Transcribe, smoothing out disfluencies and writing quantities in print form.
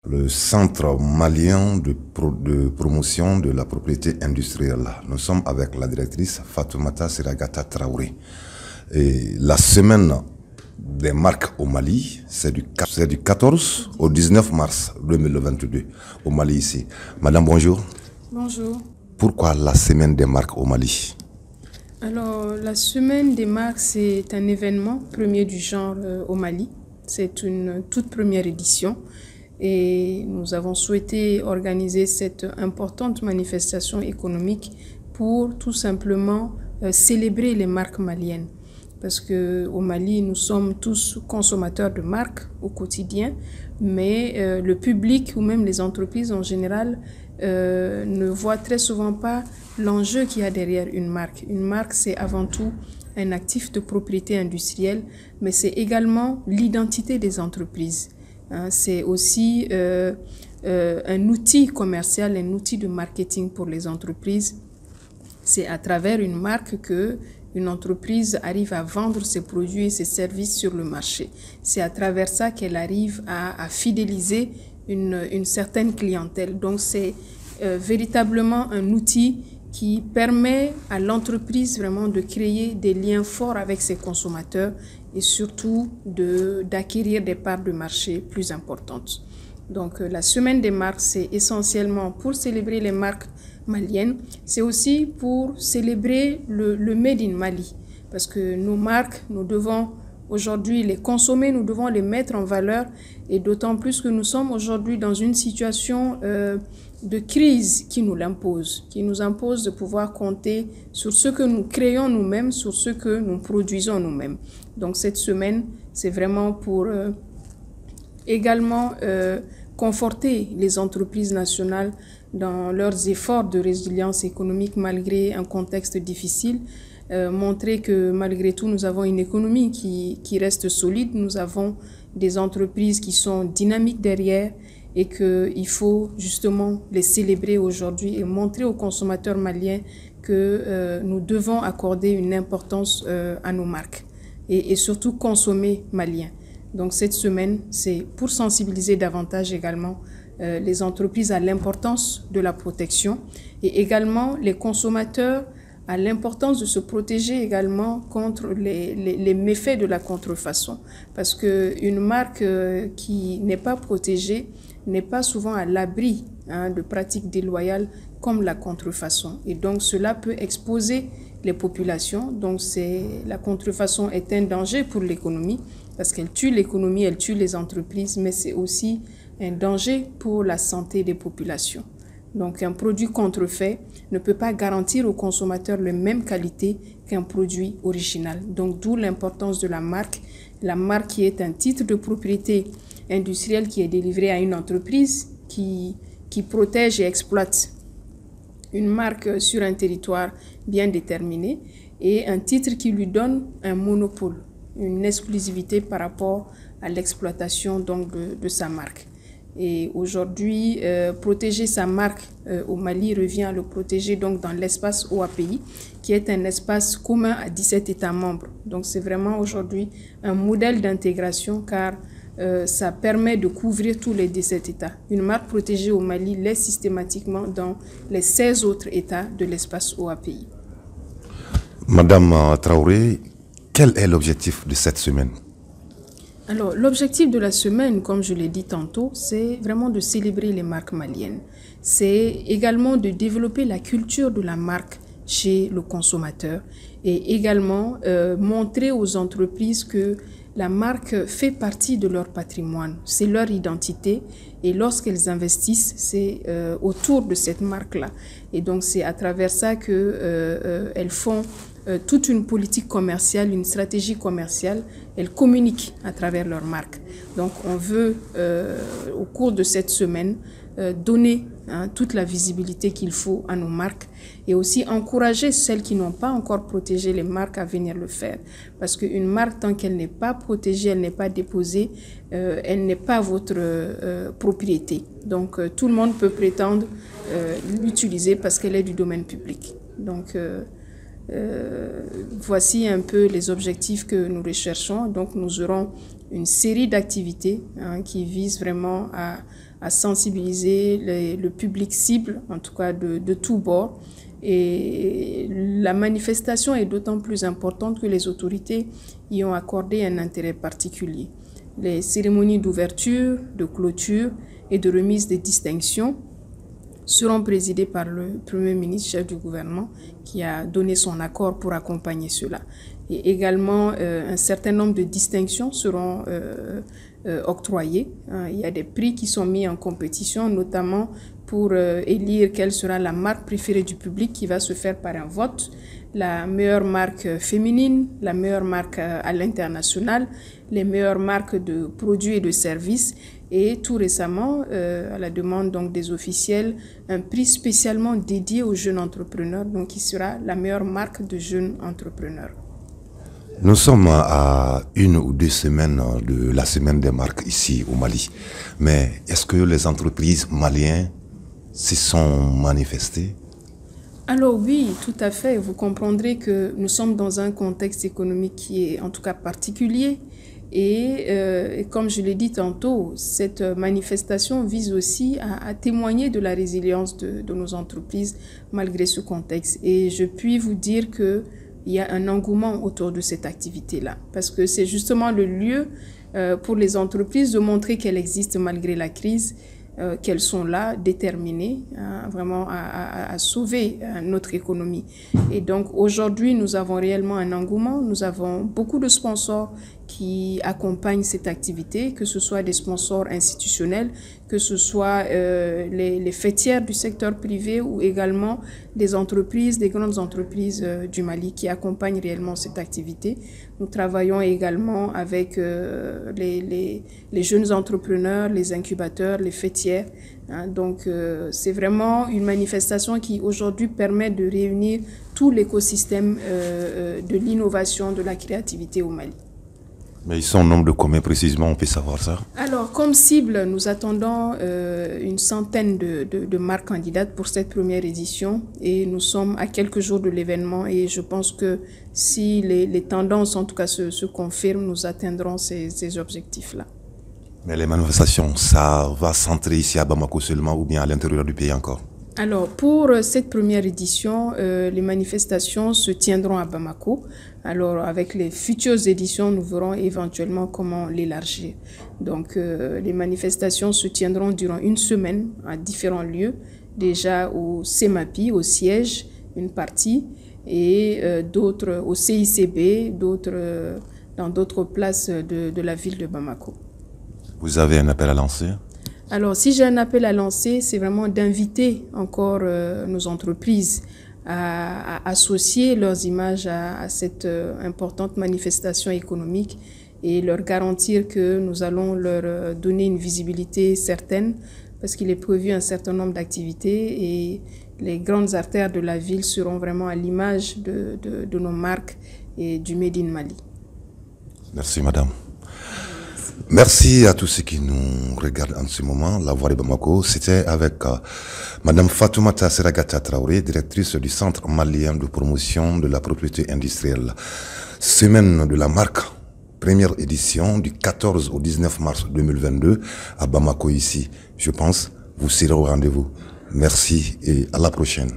Le Centre malien de promotion de la propriété industrielle. Nous sommes avec la directrice Fatoumata Siragata Traoré. Et la semaine des marques au Mali, c'est du 14 au 19 mars 2022 au Mali ici. Madame, bonjour. Bonjour. Pourquoi la semaine des marques au Mali? Alors, la semaine des marques, c'est un événement premier du genre au Mali. C'est une toute première édition et nous avons souhaité organiser cette importante manifestation économique pour tout simplement célébrer les marques maliennes. Parce qu'au Mali, nous sommes tous consommateurs de marques au quotidien, mais le public ou même les entreprises en général ne voient très souvent pas l'enjeu qu'il y a derrière une marque. Une marque, c'est avant tout un actif de propriété industrielle, mais c'est également l'identité des entreprises. C'est aussi un outil commercial, un outil de marketing pour les entreprises. C'est à travers une marque que une entreprise arrive à vendre ses produits et ses services sur le marché. C'est à travers ça qu'elle arrive à fidéliser une certaine clientèle. Donc c'est véritablement un outil qui permet à l'entreprise vraiment de créer des liens forts avec ses consommateurs et surtout d'acquérir des parts de marché plus importantes. Donc la semaine des marques, c'est essentiellement pour célébrer les marques maliennes. C'est aussi pour célébrer le Made in Mali. Parce que nos marques, nous devons aujourd'hui les consommer, nous devons les mettre en valeur. Et d'autant plus que nous sommes aujourd'hui dans une situation de crise qui nous l'impose, qui nous impose de pouvoir compter sur ce que nous créons nous-mêmes, sur ce que nous produisons nous-mêmes. Donc cette semaine, c'est vraiment pour également conforter les entreprises nationales dans leurs efforts de résilience économique malgré un contexte difficile, montrer que malgré tout nous avons une économie qui reste solide, nous avons des entreprises qui sont dynamiques derrière et qu'il faut justement les célébrer aujourd'hui et montrer aux consommateurs maliens que nous devons accorder une importance à nos marques et surtout consommer malien. Donc cette semaine, c'est pour sensibiliser davantage également les entreprises à l'importance de la protection et également les consommateurs à l'importance de se protéger également contre les méfaits de la contrefaçon. Parce qu'une marque qui n'est pas protégée n'est pas souvent à l'abri de pratiques déloyales comme la contrefaçon. Et donc cela peut exposer les populations. Donc la contrefaçon est un danger pour l'économie parce qu'elle tue l'économie, elle tue les entreprises, mais c'est aussi un danger pour la santé des populations. Donc un produit contrefait ne peut pas garantir aux consommateurs la même qualité qu'un produit original. Donc d'où l'importance de la marque qui est un titre de propriété industrielle qui est délivré à une entreprise qui protège et exploite une marque sur un territoire bien déterminé et un titre qui lui donne un monopole, une exclusivité par rapport à l'exploitation donc de sa marque. Et aujourd'hui, protéger sa marque au Mali revient à le protéger donc dans l'espace OAPI, qui est un espace commun à 17 États membres. Donc c'est vraiment aujourd'hui un modèle d'intégration car ça permet de couvrir tous les 17 États. Une marque protégée au Mali l'est systématiquement dans les 16 autres États de l'espace OAPI. Madame Traoré, quel est l'objectif de cette semaine? Alors, l'objectif de la semaine, comme je l'ai dit tantôt, c'est vraiment de célébrer les marques maliennes. C'est également de développer la culture de la marque chez le consommateur et également montrer aux entreprises que la marque fait partie de leur patrimoine, c'est leur identité et lorsqu'elles investissent, c'est autour de cette marque-là. Et donc, c'est à travers ça qu'elles font toute une politique commerciale, une stratégie commerciale, elles communiquent à travers leur marque. Donc on veut, au cours de cette semaine, donner toute la visibilité qu'il faut à nos marques et aussi encourager celles qui n'ont pas encore protégé les marques à venir le faire. Parce qu'une marque, tant qu'elle n'est pas protégée, elle n'est pas déposée, elle n'est pas votre propriété. Donc tout le monde peut prétendre l'utiliser parce qu'elle est du domaine public. Donc voici un peu les objectifs que nous recherchons. Donc nous aurons une série d'activités qui visent vraiment à sensibiliser le public cible, en tout cas de tous bords. Et la manifestation est d'autant plus importante que les autorités y ont accordé un intérêt particulier. Les cérémonies d'ouverture, de clôture et de remise des distinctions seront présidées par le Premier ministre, chef du gouvernement, qui a donné son accord pour accompagner cela. Et également, un certain nombre de distinctions seront octroyées. Il y a des prix qui sont mis en compétition, notamment pour élire quelle sera la marque préférée du public qui va se faire par un vote, la meilleure marque féminine, la meilleure marque à l'international, les meilleures marques de produits et de services. Et tout récemment, à la demande donc des officiels, un prix spécialement dédié aux jeunes entrepreneurs, donc qui sera la meilleure marque de jeunes entrepreneurs. Nous sommes à 1 ou 2 semaines de la semaine des marques ici au Mali. Mais est-ce que les entreprises maliennes se sont manifestées? Alors oui, tout à fait. Vous comprendrez que nous sommes dans un contexte économique qui est en tout cas particulier. Et comme je l'ai dit tantôt, cette manifestation vise aussi à témoigner de la résilience de nos entreprises malgré ce contexte. Et je puis vous dire qu'il y a un engouement autour de cette activité-là, parce que c'est justement le lieu pour les entreprises de montrer qu'elles existent malgré la crise, qu'elles sont là, déterminées vraiment à sauver notre économie. Et donc aujourd'hui, nous avons réellement un engouement, nous avons beaucoup de sponsors qui accompagnent cette activité, que ce soit des sponsors institutionnels, que ce soit les fêtières du secteur privé ou également des entreprises, des grandes entreprises du Mali qui accompagnent réellement cette activité. Nous travaillons également avec les jeunes entrepreneurs, les incubateurs, les fêtières. Donc c'est vraiment une manifestation qui aujourd'hui permet de réunir tout l'écosystème de l'innovation, de la créativité au Mali. Mais ils sont au nombre de combien précisément, on peut savoir ça? Alors, comme cible, nous attendons une centaine de marques candidates pour cette première édition et nous sommes à quelques jours de l'événement et je pense que si les tendances en tout cas se confirment, nous atteindrons ces objectifs-là. Mais les manifestations, ça va centrer ici à Bamako seulement ou bien à l'intérieur du pays encore? Alors, pour cette première édition, les manifestations se tiendront à Bamako. Alors, avec les futures éditions, nous verrons éventuellement comment l'élargir. Donc, les manifestations se tiendront durant une semaine à différents lieux. Déjà au CEMAPI, au siège, une partie, et d'autres au CICB, d'autres dans d'autres places de la ville de Bamako. Vous avez un appel à lancer? Alors, si j'ai un appel à lancer, c'est vraiment d'inviter encore nos entreprises à associer leurs images à cette importante manifestation économique et leur garantir que nous allons leur donner une visibilité certaine parce qu'il est prévu un certain nombre d'activités et les grandes artères de la ville seront vraiment à l'image de nos marques et du Made in Mali. Merci madame. Merci à tous ceux qui nous regardent en ce moment. La Voix de Bamako, c'était avec Madame Fatoumata Seragata Traoré, directrice du Centre malien de promotion de la propriété industrielle. Semaine de la marque, première édition du 14 au 19 mars 2022 à Bamako ici. Je pense, vous serez au rendez-vous. Merci et à la prochaine.